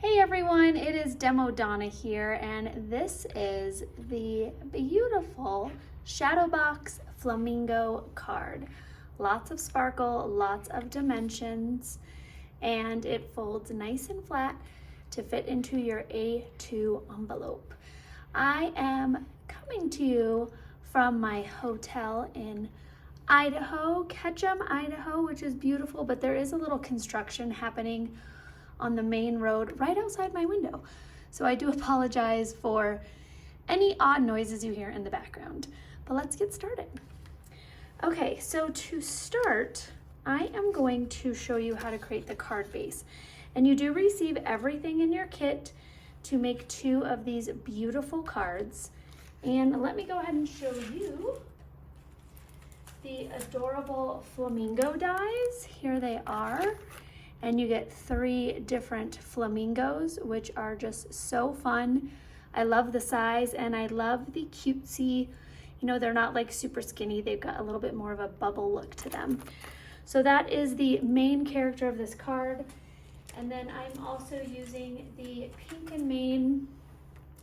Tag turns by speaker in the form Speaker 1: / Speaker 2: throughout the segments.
Speaker 1: Hey everyone, it is Demo Donna here, and this is the beautiful Shadow Box Flamingo card. Lots of sparkle, lots of dimensions, and it folds nice and flat to fit into your A2 envelope. I am coming to you from my hotel in Idaho, Ketchum, Idaho, which is beautiful, but there is a little construction happening on the main road right outside my window. So I do apologize for any odd noises you hear in the background, but let's get started. Okay, so to start, I am going to show you how to create the card base. And you do receive everything in your kit to make 2 of these beautiful cards. And let me go ahead and show you the adorable flamingo dies. Here they are. And you get 3 different flamingos, which are just so fun. I love the size and I love the cutesy, they're not like super skinny. They've got a little bit more of a bubble look to them. So that is the main character of this card. And then I'm also using the Pink and Main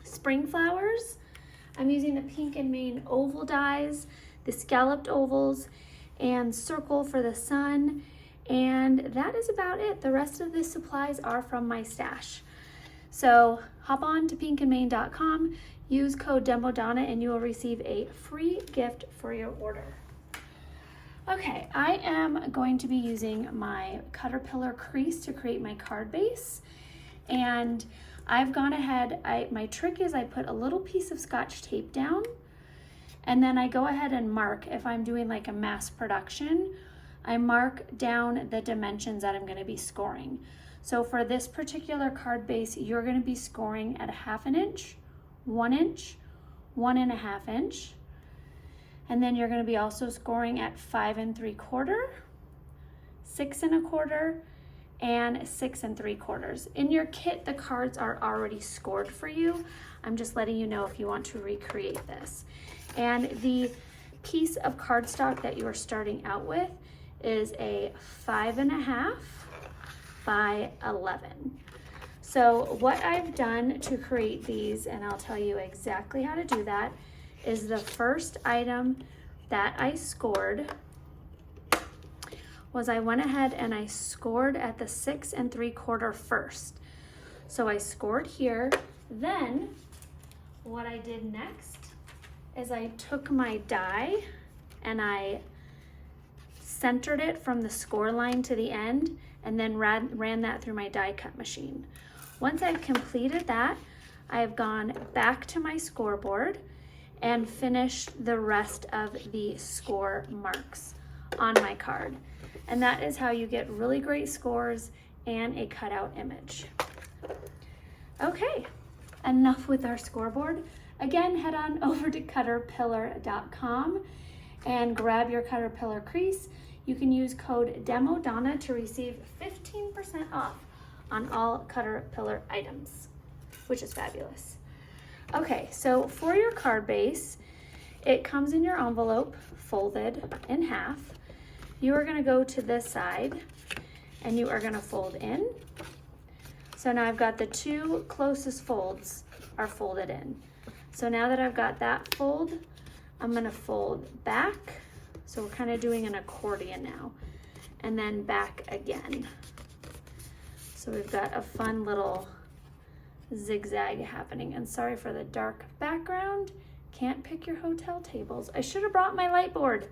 Speaker 1: spring flowers. I'm using the Pink and Main oval dies, the scalloped ovals, and circle for the sun. And that is about it. The rest of the supplies are from my stash. So hop on to pinkandmain.com, use code DEMODONNA, and you will receive a free gift for your order. Okay, I am going to be using my Caterpillar crease to create my card base. And I've gone ahead, my trick is I put a little piece of Scotch tape down, and then I go ahead and mark if I'm doing like a mass production. I mark down the dimensions that I'm going to be scoring. So for this particular card base, you're going to be scoring at 1/2 inch, 1 inch, 1.5 inch. And then you're going to be also scoring at 5 3/4, 6 1/4, and 6 3/4. In your kit, the cards are already scored for you. I'm just letting you know if you want to recreate this. And the piece of cardstock that you are starting out with is a 5.5 by 11. So what I've done to create these, and I'll tell you exactly how to do that, is the first item that I scored was I went ahead and I scored at the 6 3/4 first. So I scored here. Then what I did next is I took my die and I centered it from the score line to the end, and then ran that through my die cut machine. Once I've completed that, I've gone back to my scoreboard and finished the rest of the score marks on my card. And that is how you get really great scores and a cutout image. Okay, enough with our scoreboard. Again, head on over to Caterpillar.com and grab your Caterpillar crease. You can use code DEMODONNA to receive 15% off on all Caterpillar items, which is fabulous. Okay, so for your card base, it comes in your envelope folded in half. You are going to go to this side and you are going to fold in. So now I've got the 2 closest folds are folded in. So now that I've got that fold, I'm going to fold back. So we're kind of doing an accordion now, and then back again. So we've got a fun little zigzag happening. And sorry for the dark background. Can't pick your hotel tables. I should have brought my light board.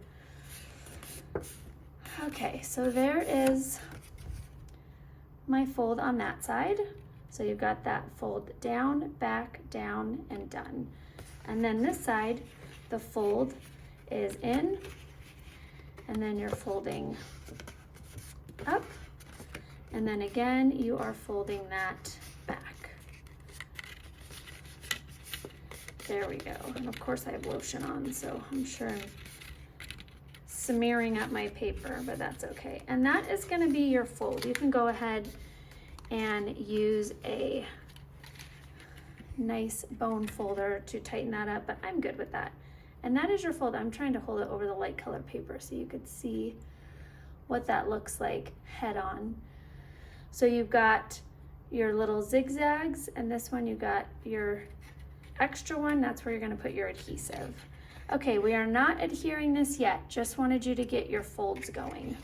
Speaker 1: Okay, so there is my fold on that side. So you've got that fold down, back, down, and done. And then this side, the fold is in, and then you're folding up, and then again you are folding that back. There we go. And of course I have lotion on, so I'm sure I'm smearing up my paper, but that's okay. And that is going to be your fold. You can go ahead and use a nice bone folder to tighten that up, but I'm good with that. And that is your fold. I'm trying to hold it over the light colored paper so you could see what that looks like head on. So you've got your little zigzags, and this one you got your extra one. That's where you're going to put your adhesive. Okay, we are not adhering this yet, just wanted you to get your folds going.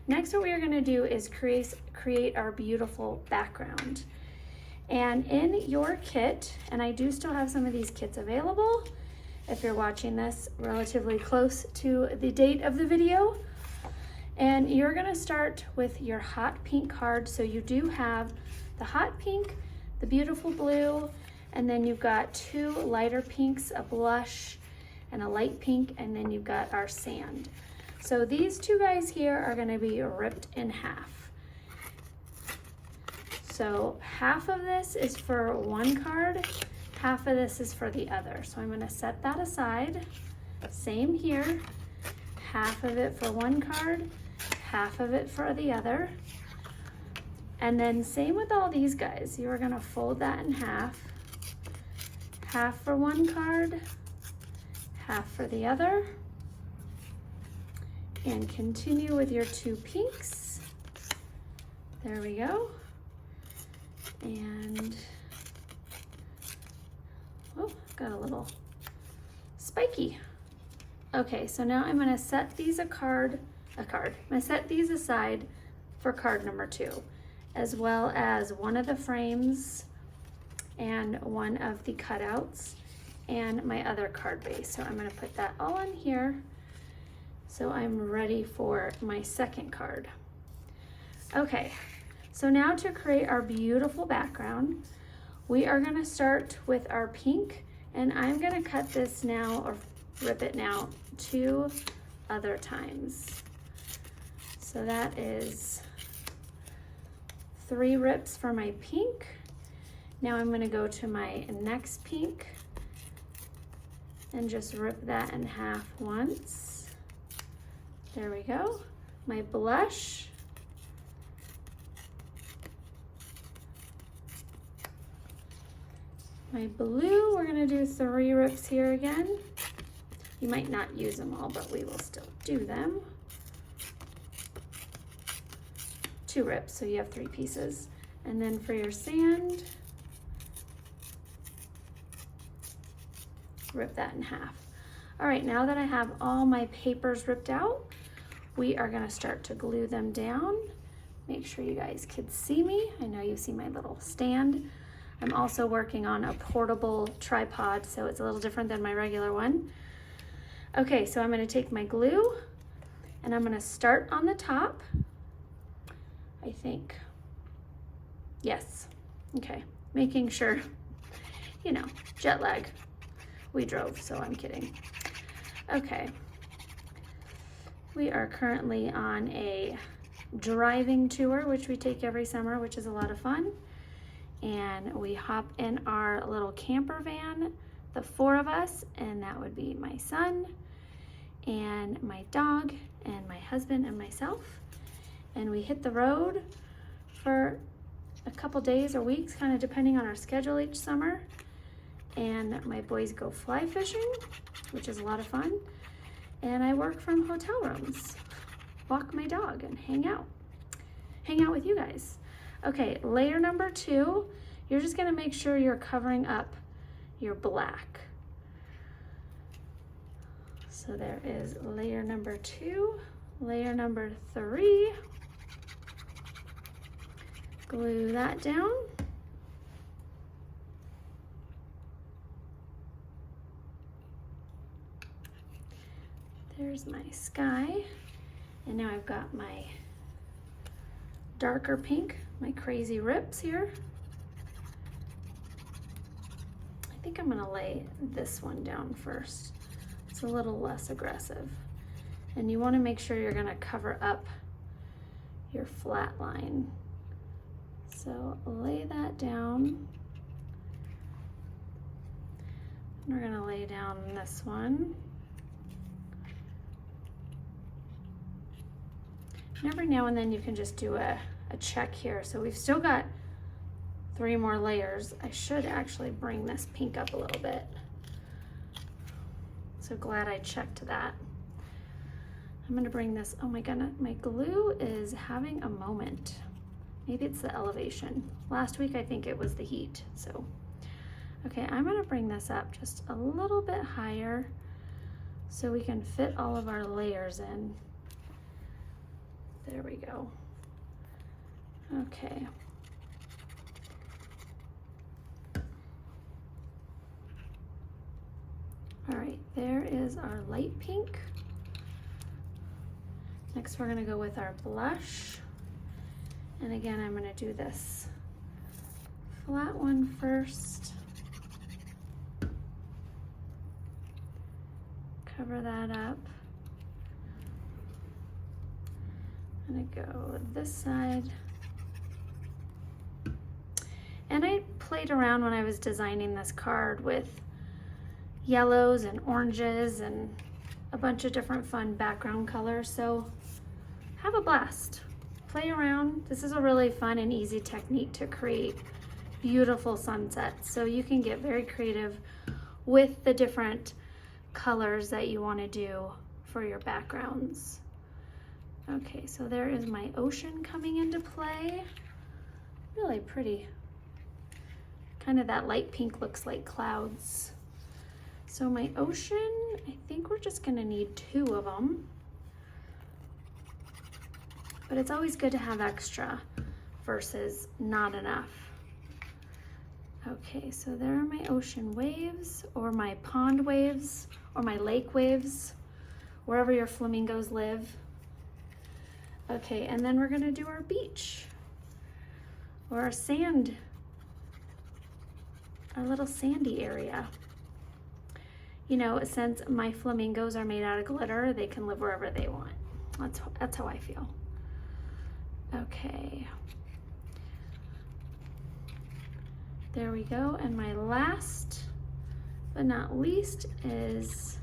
Speaker 1: Next, what we are going to do is create our beautiful background. And in your kit, and I do still have some of these kits available if you're watching this relatively close to the date of the video. And you're going to start with your hot pink card. So you do have the hot pink, the beautiful blue, and then you've got two lighter pinks, a blush and a light pink, and then you've got our sand. So these two guys here are going to be ripped in half. So half of this is for one card, half of this is for the other. So I'm going to set that aside. Same here, half of it for one card, half of it for the other. And then same with all these guys. You are going to fold that in half. Half for one card, half for the other. And continue with your two pinks. There we go. And, oh, got a little spiky. Okay, so now I'm going to set these I'm going to set these aside for card number 2, as well as one of the frames and one of the cutouts and my other card base. So I'm going to put that all in here. So I'm ready for my second card. Okay, so now to create our beautiful background, we are going to start with our pink, and I'm going to cut this now, or rip it now, 2 other times. So that is 3 rips for my pink. Now I'm going to go to my next pink and just rip that in half once. There we go. My blush. My blue, we're going to do 3 rips here again. You might not use them all, but we will still do them. 2 rips, so you have 3 pieces. And then for your sand, rip that in half. All right, now that I have all my papers ripped out, we are going to start to glue them down. Make sure you guys can see me. I know you see my little stand. I'm also working on a portable tripod, so it's a little different than my regular one. Okay, so I'm going to take my glue and I'm going to start on the top. I think, yes, okay, making sure, you know, jet lag. We drove, so I'm kidding. Okay, we are currently on a driving tour, which we take every summer, which is a lot of fun. And we hop in our little camper van, the 4 of us, and that would be my son and my dog and my husband and myself. And we hit the road for a couple days or weeks, kind of depending on our schedule each summer. And my boys go fly fishing, which is a lot of fun. And I work from hotel rooms, walk my dog and hang out with you guys. Okay, layer number 2, you're just gonna make sure you're covering up your black. So there is layer number 2, layer number 3. Glue that down. There's my sky. And now I've got my darker pink, my crazy rips here. I think I'm gonna lay this one down first. It's a little less aggressive. And you wanna make sure you're gonna cover up your flat line. So lay that down. And we're gonna lay down this one. And every now and then you can just do a check here. So we've still got 3 more layers. I should actually bring this pink up a little bit. So glad I checked that. I'm gonna bring this, oh my goodness, my glue is having a moment. Maybe it's the elevation. Last week I think it was the heat. So, okay, I'm gonna bring this up just a little bit higher so we can fit all of our layers in. There we go. Okay. All right, there is our light pink. Next, we're gonna go with our blush. And again, I'm gonna do this flat one first. Cover that up. I'm gonna go this side. And I played around when I was designing this card with yellows and oranges and a bunch of different fun background colors. So have a blast. Play around. This is a really fun and easy technique to create beautiful sunsets. So you can get very creative with the different colors that you want to do for your backgrounds. Okay, so there is my ocean coming into play. Really pretty. Kind of that light pink looks like clouds. So my ocean, I think we're just gonna need 2 of them. But it's always good to have extra versus not enough. Okay, so there are my ocean waves, or my pond waves, or my lake waves, wherever your flamingos live. Okay, and then we're gonna do our beach, or our sand, our little sandy area. You know, since my flamingos are made out of glitter, they can live wherever they want. That's how I feel. Okay. There we go. And my last but not least is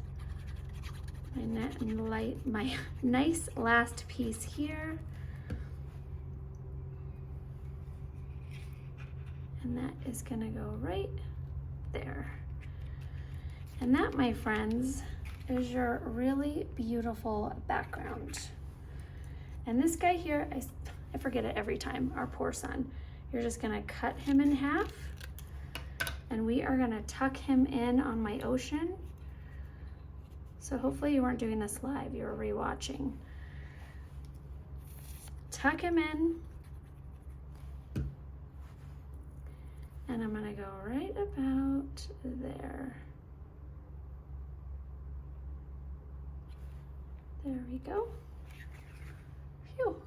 Speaker 1: my nice last piece here. And that is gonna go right there. And that, my friends, is your really beautiful background. And this guy here, I forget it every time, our poor son. You're just gonna cut him in half, and we are gonna tuck him in on my ocean. So hopefully you weren't doing this live, you were rewatching. Tuck him in, and I'm gonna go right about there. There we go. Phew,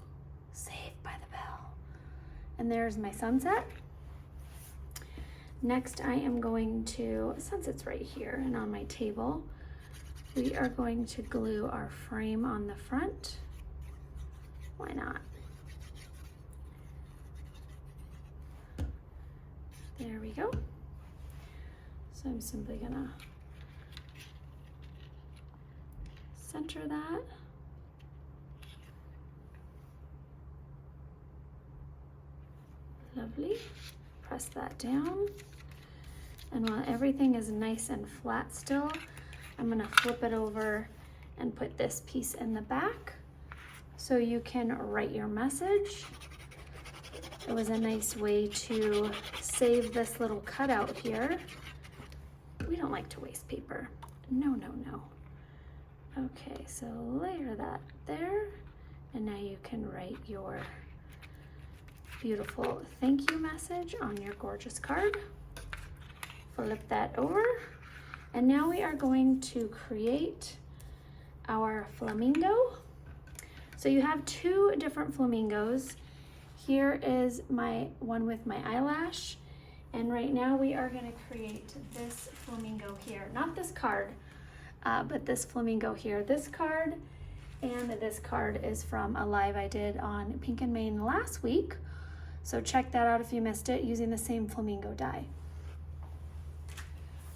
Speaker 1: saved by the bell. And there's my sunset. Next, I am going to, sunset's right here and on my table. We are going to glue our frame on the front. Why not? There we go. So I'm simply gonna center that. Lovely. Press that down. And while everything is nice and flat still, I'm gonna flip it over and put this piece in the back so you can write your message. It was a nice way to save this little cutout here. We don't like to waste paper. No, no, no. Okay, so layer that there, and now you can write your beautiful thank you message on your gorgeous card. Flip that over, and now we are going to create our flamingo. So you have 2 different flamingos. Here is my one with my eyelash, and right now we are going to create this flamingo here. Not this card, but this flamingo here. This card and this card is from a live I did on Pink and Main last week. So check that out if you missed it, using the same flamingo die.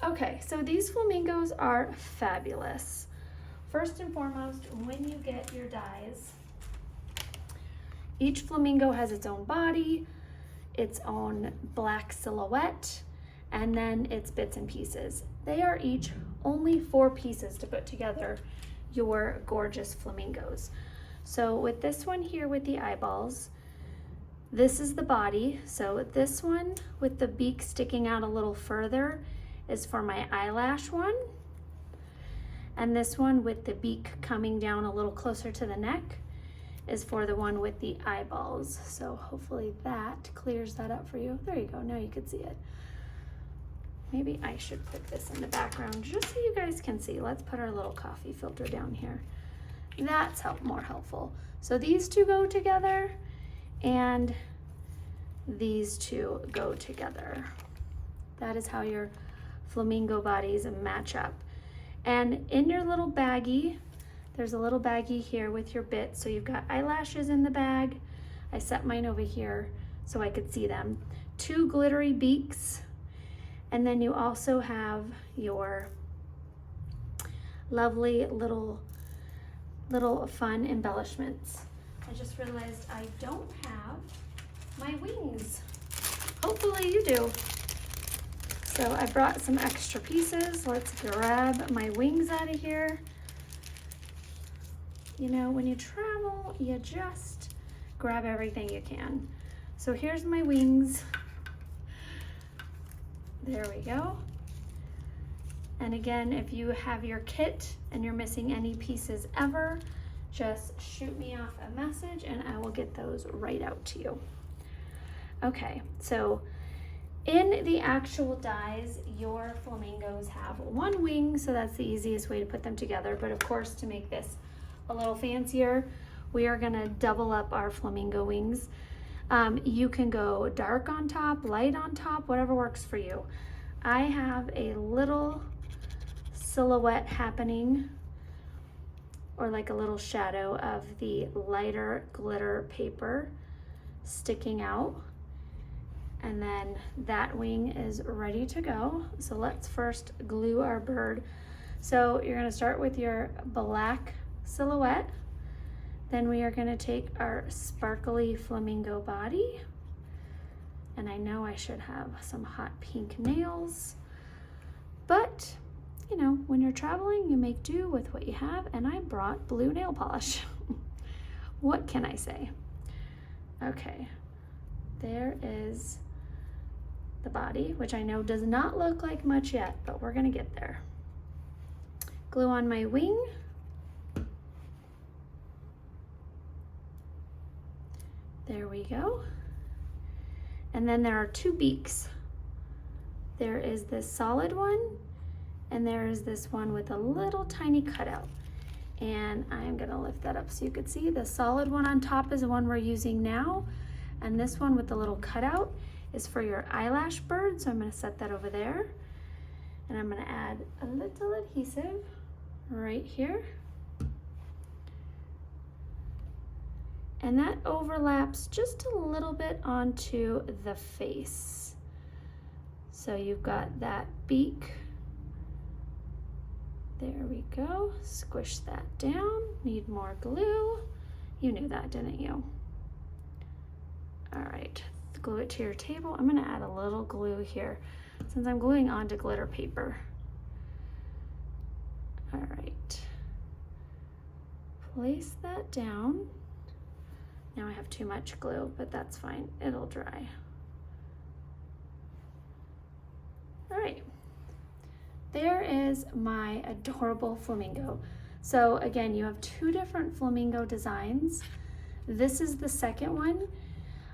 Speaker 1: Okay, so these flamingos are fabulous. First and foremost, when you get your dies, each flamingo has its own body, its own black silhouette, and then its bits and pieces. They are each only 4 pieces to put together your gorgeous flamingos. So with this one here with the eyeballs, This is the body. So this one with the beak sticking out a little further is for my eyelash one. And this one with the beak coming down a little closer to the neck is for the one with the eyeballs. So hopefully that clears that up for you. There you go, now you can see it. Maybe I should put this in the background just so you guys can see. Let's put our little coffee filter down here. That's more helpful. So these two go together and these two go together. That is how your flamingo bodies match up. And in your little baggie, there's a little baggie here with your bit. So you've got eyelashes in the bag. I set mine over here so I could see them. 2 glittery beaks. And then you also have your lovely little fun embellishments. I just realized I don't have my wings. Hopefully you do. So I brought some extra pieces. Let's grab my wings out of here. You know, when you travel, you just grab everything you can. So here's my wings. There we go. And again, if you have your kit and you're missing any pieces ever, just shoot me off a message and I will get those right out to you. Okay, so in the actual dies, your flamingos have 1 wing, so that's the easiest way to put them together. But of course, to make this a little fancier, we are gonna double up our flamingo wings. You can go dark on top, light on top, whatever works for you. I have a little silhouette happening, or like a little shadow of the lighter glitter paper sticking out. And then that wing is ready to go. So let's first glue our bird. So you're gonna start with your black silhouette. Then we are gonna take our sparkly flamingo body. And I know I should have some hot pink nails, but you know, when you're traveling, you make do with what you have, and I brought blue nail polish. What can I say? Okay, there is the body, which I know does not look like much yet, but we're gonna get there. Glue on my wing. There we go. And then there are 2 beaks. There is this solid one, and there is this one with a little tiny cutout. And I'm gonna lift that up so you could see. The solid one on top is the one we're using now, and this one with the little cutout is for your eyelash bird. So I'm gonna set that over there. And I'm gonna add a little adhesive right here. And that overlaps just a little bit onto the face. So you've got that beak. There we go. Squish that down. Need more glue. You knew that, didn't you? All right, glue it to your table. I'm gonna add a little glue here since I'm gluing onto glitter paper. All right. Place that down. Now I have too much glue, but that's fine. It'll dry. All right. There is my adorable flamingo. So again, you have 2 different flamingo designs. This is the second one.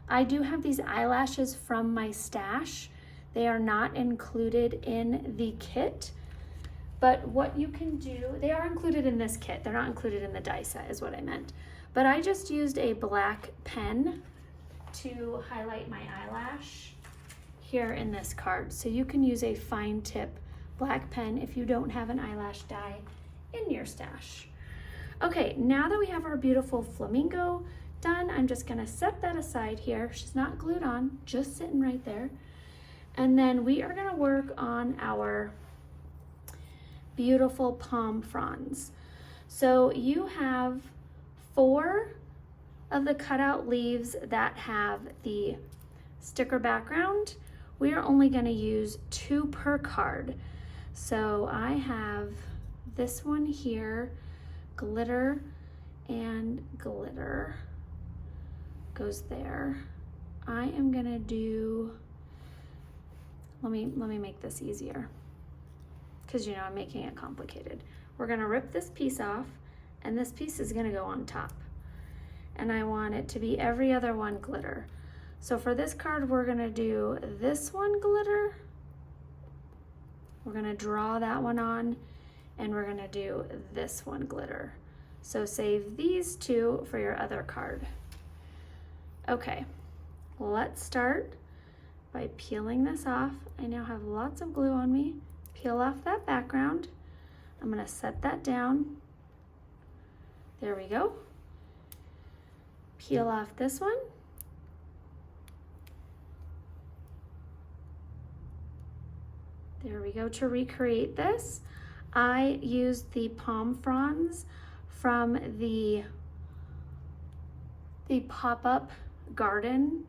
Speaker 1: I do have these eyelashes from my stash. They are not included in the kit, but what you can do, they are included in this kit. They're not included in the die set is what I meant. But I just used a black pen to highlight my eyelash here in this card. So you can use a fine tip black pen if you don't have an eyelash die in your stash. Okay, now that we have our beautiful flamingo done, I'm just gonna set that aside here. She's not glued on, just sitting right there. And then we are gonna work on our beautiful palm fronds. So you have 4 of the cutout leaves that have the sticker background. We are only gonna use 2 per card. So I have this one here, glitter and glitter goes there. I am gonna do, let me make this easier, because you know I'm making it complicated. We're gonna rip this piece off, and this piece is gonna go on top. And I want it to be every other one glitter. So for this card, we're gonna do this one glitter. We're gonna draw that one on, and we're gonna do this one glitter. So save these two for your other card. Okay, let's start by peeling this off. I now have lots of glue on me. Peel off that background. I'm gonna set that down. There we go. Peel off this one. There we go. To recreate this, I used the palm fronds from the pop-up garden.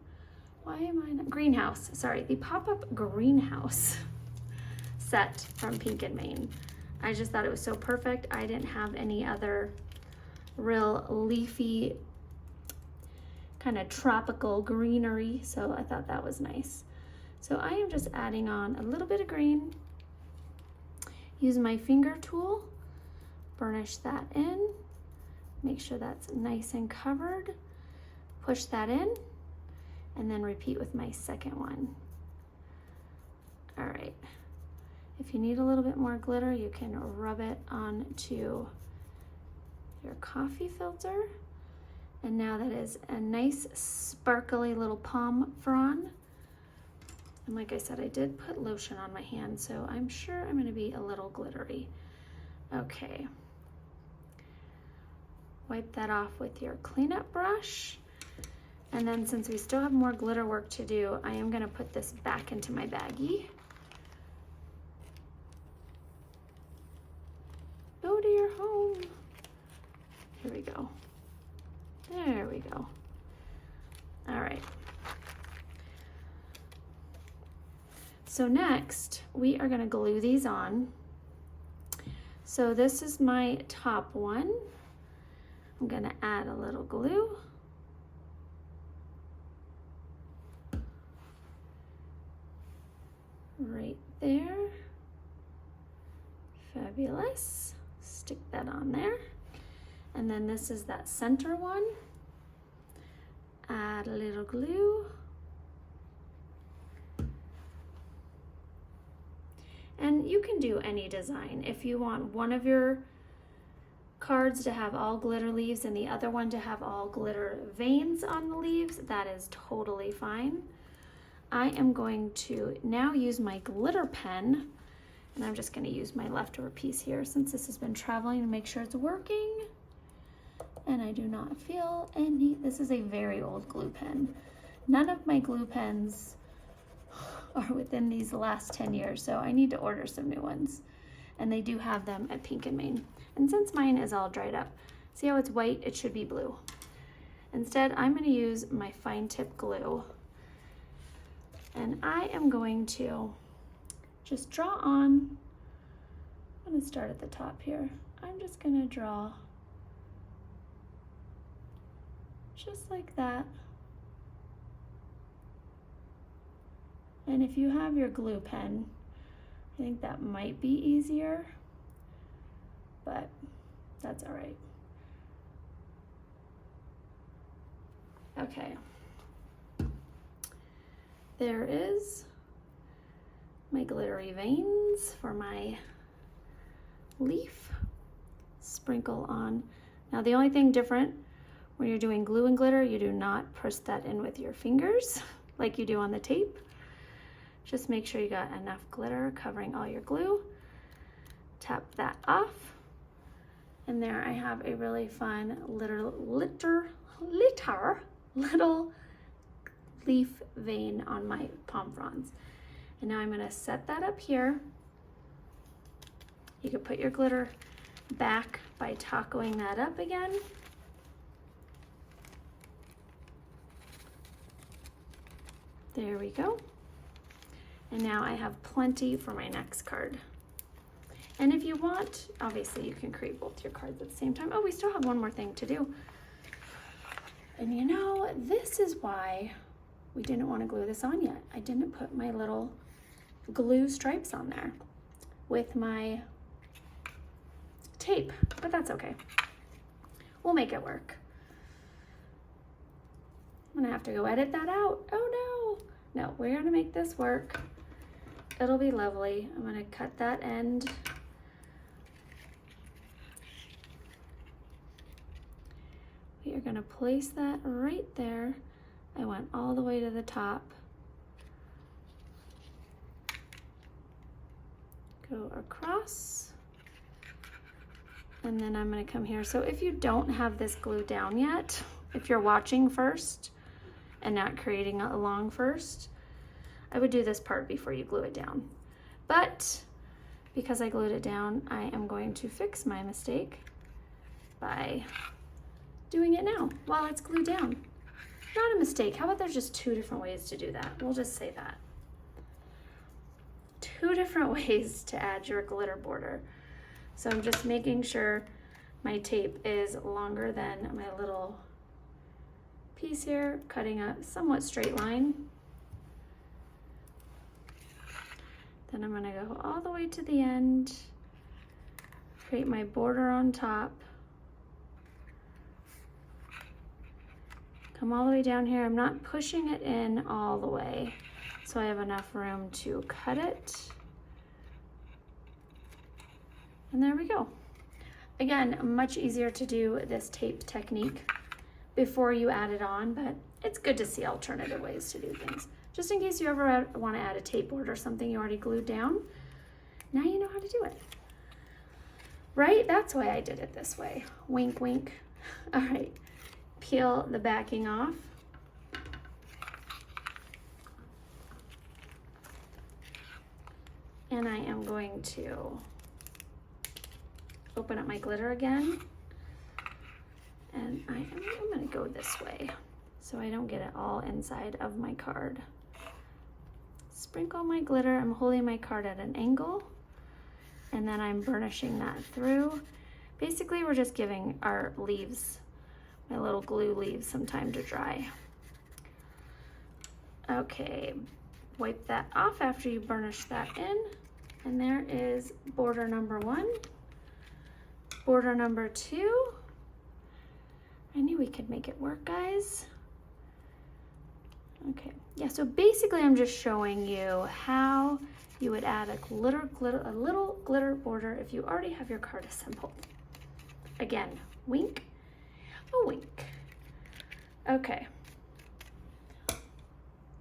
Speaker 1: Why am I not? Greenhouse, sorry, the pop-up greenhouse set from Pink and Main. I just thought it was so perfect. I didn't have any other real leafy kind of tropical greenery, so I thought that was nice. So I am just adding on a little bit of green. Use my finger tool, burnish that in, make sure that's nice and covered, push that in, and then repeat with my second one. All right, if you need a little bit more glitter, you can rub it onto your coffee filter. And now that is a nice sparkly little palm frond. And like I said, I did put lotion on my hand, so I'm sure I'm gonna be a little glittery. Okay. Wipe that off with your cleanup brush. And then since we still have more glitter work to do, I am gonna put this back into my baggie. Go to your home. Here we go. There we go. All right. So next, we are gonna glue these on. So this is my top one. I'm gonna add a little glue. Right there. Fabulous. Stick that on there. And then this is that center one. Add a little glue. And you can do any design. If you want one of your cards to have all glitter leaves and the other one to have all glitter veins on the leaves, that is totally fine. I am going to now use my glitter pen, and I'm just going to use my leftover piece here since this has been traveling to make sure it's working. And I do not feel any, this is a very old glue pen. None of my glue pens are within these last 10 years, so I need to order some new ones. And they do have them at Pink and Main. And since mine is all dried up, see how it's white? It should be blue. Instead, I'm going to use my fine tip glue. And I am going to just draw on. I'm going to start at the top here. I'm just going to draw just like that. And if you have your glue pen, I think that might be easier, but that's all right. Okay. There is my glittery veins for my leaf. Sprinkle on. Now the only thing different when you're doing glue and glitter, you do not press that in with your fingers like you do on the tape. Just make sure you got enough glitter covering all your glue. Tap that off. And there I have a really fun little leaf vein on my palm fronds. And now I'm gonna set that up here. You can put your glitter back by tacoing that up again. There we go. And now I have plenty for my next card. And if you want, obviously you can create both your cards at the same time. Oh, we still have one more thing to do. And you know, this is why we didn't want to glue this on yet. I didn't put my little glue stripes on there with my tape, but that's okay. We'll make it work. I'm gonna have to go edit that out. Oh no. No, we're gonna make this work. It'll be lovely. I'm gonna cut that end. We are gonna place that right there. I went all the way to the top. Go across. And then I'm gonna come here. So if you don't have this glued down yet, if you're watching first and not creating along first, I would do this part before you glue it down. But because I glued it down, I am going to fix my mistake by doing it now while it's glued down. Not a mistake. How about there's just two different ways to do that? We'll just say that. Two different ways to add your glitter border. So I'm just making sure my tape is longer than my little piece here, cutting a somewhat straight line. Then I'm gonna go all the way to the end, create my border on top, come all the way down here. I'm not pushing it in all the way, so I have enough room to cut it. And there we go. Again, much easier to do this tape technique before you add it on, but it's good to see alternative ways to do things. Just in case you ever want to add a tape border or something you already glued down, now you know how to do it. Right? That's why I did it this way. Wink, wink. All right, peel the backing off. And I am going to open up my glitter again. And I'm gonna go this way so I don't get it all inside of my card. Sprinkle my glitter. I'm holding my card at an angle, and then I'm burnishing that through. Basically, we're just giving our leaves, my little glue leaves, some time to dry. Okay, wipe that off after you burnish that in. And there is border number 1. Border number 2. I knew we could make it work, guys. Okay, yeah, so basically I'm just showing you how you would add a little glitter border if you already have your card assembled. Again, wink, a wink. Okay.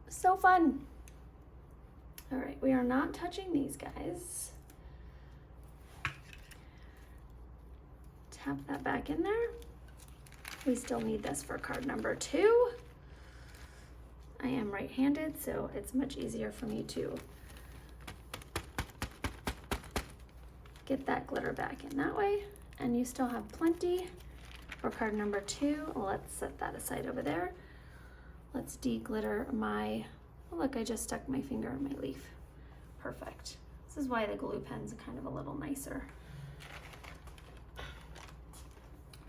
Speaker 1: So fun. All right, we are not touching these guys. Tap that back in there. We still need this for card number 2. I am right-handed, so it's much easier for me to get that glitter back in that way. And you still have plenty for card number 2. Let's set that aside over there. Let's de-glitter my, oh look, I just stuck my finger in my leaf. Perfect. This is why the glue pen's kind of a little nicer.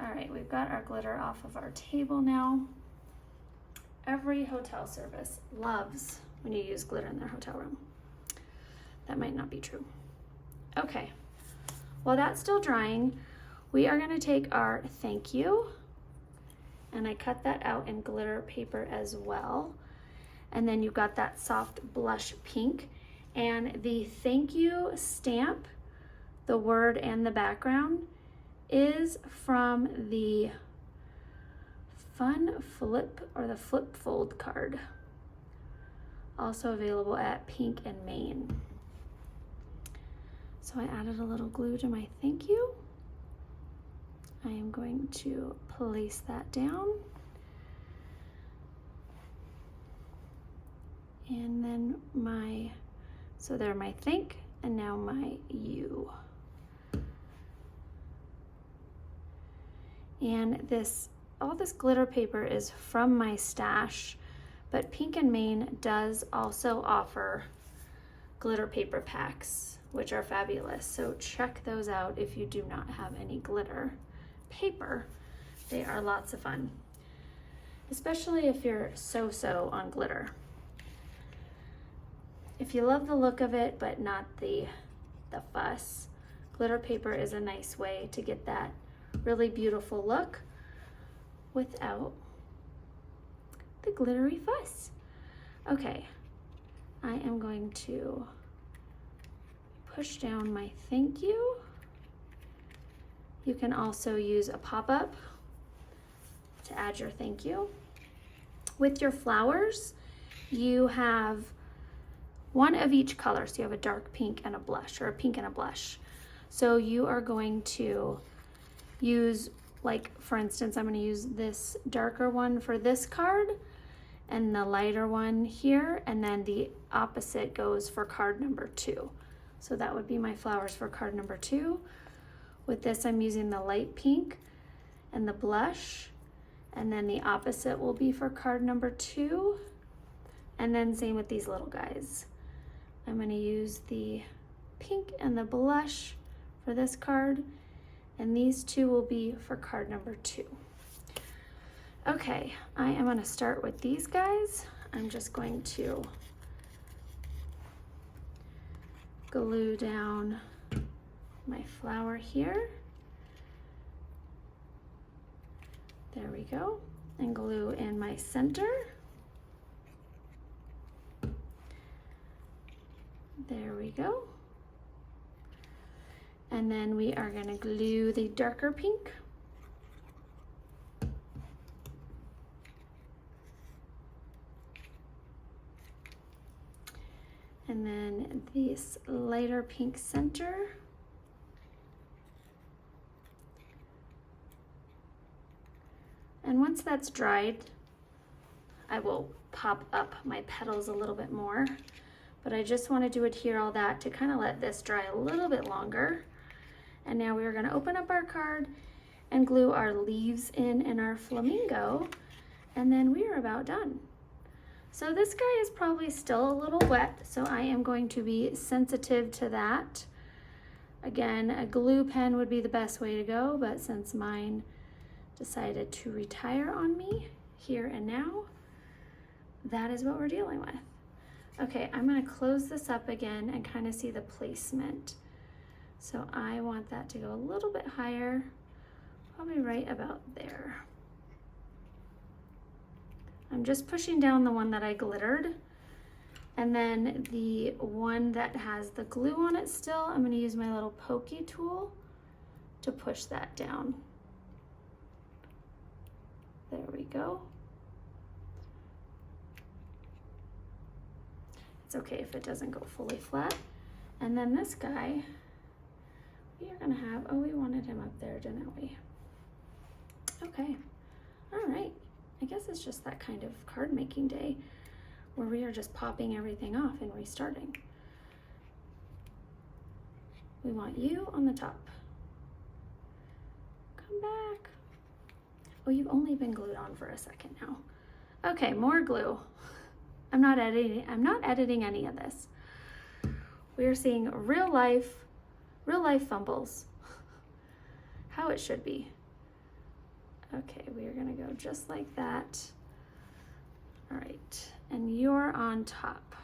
Speaker 1: All right, we've got our glitter off of our table now. Every hotel service loves when you use glitter in their hotel room. That might not be true. Okay, while that's still drying, we are gonna take our thank you, and I cut that out in glitter paper as well. And then you've got that soft blush pink, and the thank you stamp, the word and the background, is from the Fun Flip or the Flip Fold card. Also available at Pink and Maine. So I added a little glue to my thank you. I am going to place that down. And then so there my thank, and now my you. And all this glitter paper is from my stash, but Pink and Maine does also offer glitter paper packs, which are fabulous. So check those out if you do not have any glitter paper. They are lots of fun. especially if you're so-so on glitter. If you love the look of it, but not the fuss, glitter paper is a nice way to get that really beautiful look without the glittery fuss. Okay, I am going to push down my thank you. You can also use a pop-up to add your thank you. With your flowers, you have one of each color. So you have a dark pink and a blush, or a pink and a blush. So you are going to use, like for instance, I'm going to use this darker one for this card and the lighter one here, and then the opposite goes for card number 2. So that would be my flowers for card number 2. With this, I'm using the light pink and the blush, and then the opposite will be for card number 2. And then same with these little guys. I'm going to use the pink and the blush for this card, and these two will be for card number 2. Okay, I am going to start with these guys. I'm just going to glue down my flower here. There we go. And glue in my center. There we go. And then we are going to glue the darker pink. And then this lighter pink center. And once that's dried, I will pop up my petals a little bit more. But I just wanted to adhere all that to kind of let this dry a little bit longer. And now we are going to open up our card and glue our leaves in our flamingo, and then we are about done. So this guy is probably still a little wet, so I am going to be sensitive to that. Again, a glue pen would be the best way to go, but since mine decided to retire on me here and now, that is what we're dealing with. Okay, I'm going to close this up again and kind of see the placement. So I want that to go a little bit higher, probably right about there. I'm just pushing down the one that I glittered, and then the one that has the glue on it still, I'm going to use my little pokey tool to push that down. There we go. It's okay if it doesn't go fully flat. And then this guy, we are gonna have, oh, we wanted him up there, didn't we? Okay, all right. I guess it's just that kind of card making day where we are just popping everything off and restarting. We want you on the top. Come back. Oh, you've only been glued on for a second now. Okay, more glue. I'm not editing any of this. We are seeing real life fumbles. How it should be. Okay, we are gonna go just like that. All right, and you're on top.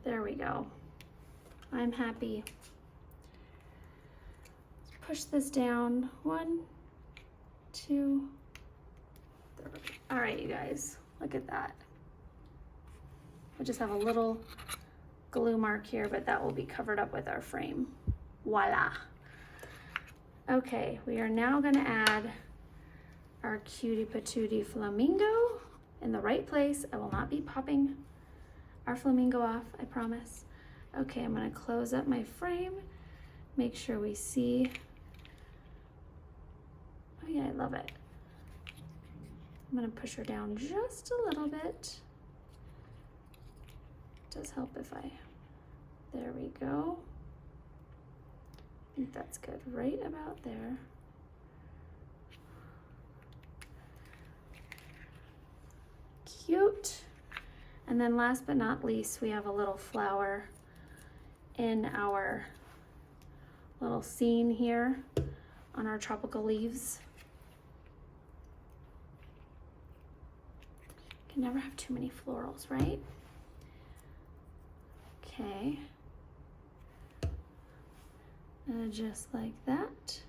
Speaker 1: There we go. I'm happy. Let's push this down. 1, 2, 3. All right, you guys, look at that. I just have a little glue mark here, but that will be covered up with our frame. Voila. Okay, we are now gonna add our cutie patootie flamingo in the right place. I will not be popping our flamingo off, I promise. Okay, I'm gonna close up my frame, make sure we see. Oh yeah, I love it. I'm gonna push her down just a little bit. It does help if I, there we go. I think that's good, right about there. Cute. And then last but not least, we have a little flower in our little scene here on our tropical leaves. Can never have too many florals, right? Okay. And just like that.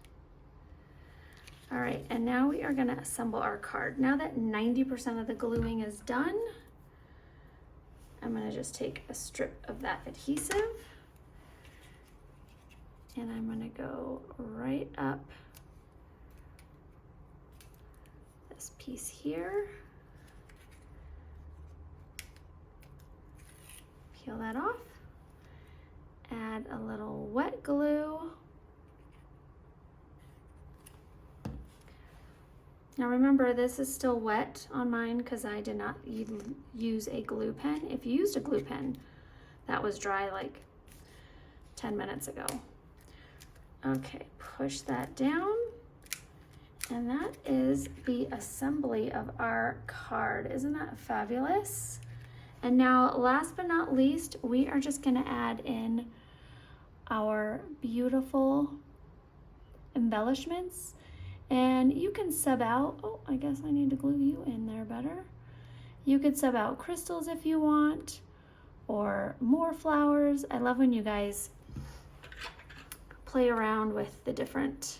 Speaker 1: All right, and now we are gonna assemble our card. Now that 90% of the gluing is done, I'm gonna just take a strip of that adhesive and I'm gonna go right up this piece here. Peel that off. Add a little wet glue. Now remember, this is still wet on mine because I did not use a glue pen. If you used a glue pen, that was dry like 10 minutes ago. Okay, push that down. And that is the assembly of our card. Isn't that fabulous? And now, last but not least, we are just gonna add in our beautiful embellishments. And you can sub out, oh, I guess I need to glue you in there better. You could sub out crystals if you want, or more flowers. I love when you guys play around with the different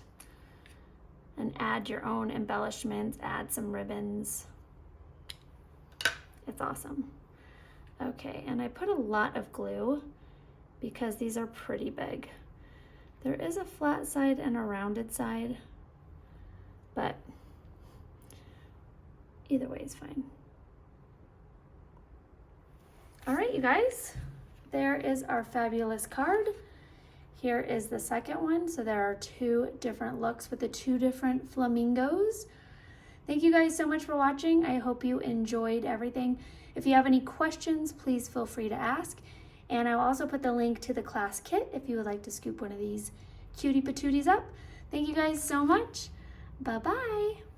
Speaker 1: and add your own embellishments, add some ribbons. It's awesome. Okay, and I put a lot of glue because these are pretty big. There is a flat side and a rounded side, but either way is fine. All right, you guys, there is our fabulous card. Here is the second one. So there are two different looks with the two different flamingos. Thank you guys so much for watching. I hope you enjoyed everything. If you have any questions, please feel free to ask. And I'll also put the link to the class kit if you would like to scoop one of these cutie patooties up. Thank you guys so much. Bye-bye.